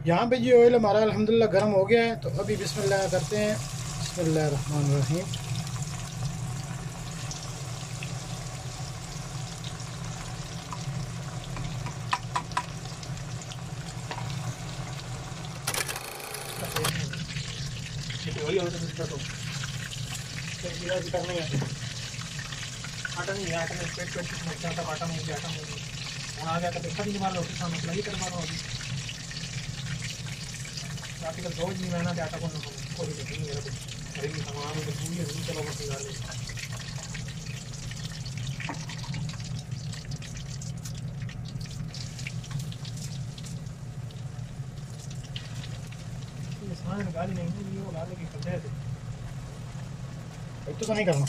यहाँ पे जी ऑयल हमारा अल्हम्दुलिल्लाह गर्म हो गया है, तो अभी बिस्मिल्लाह करते हैं। बिस्मिल्लाह रहमान रहीम। जीरा भी करना है, आटा नहीं है, आटा में पेट पेट कुछ नहीं आता, आटा नहीं आटा नहीं आ गया तो देखा नहीं मार लो किसान मसला ही कर मारो अभी रात का 2 जी महीना आटा को कोई नहीं मेरा कुछ अरे सामान में पूरी है चलो बस निकाल ले। ये सामान निकाल नहीं ये वो ला लेके कर दे तो नहीं करना।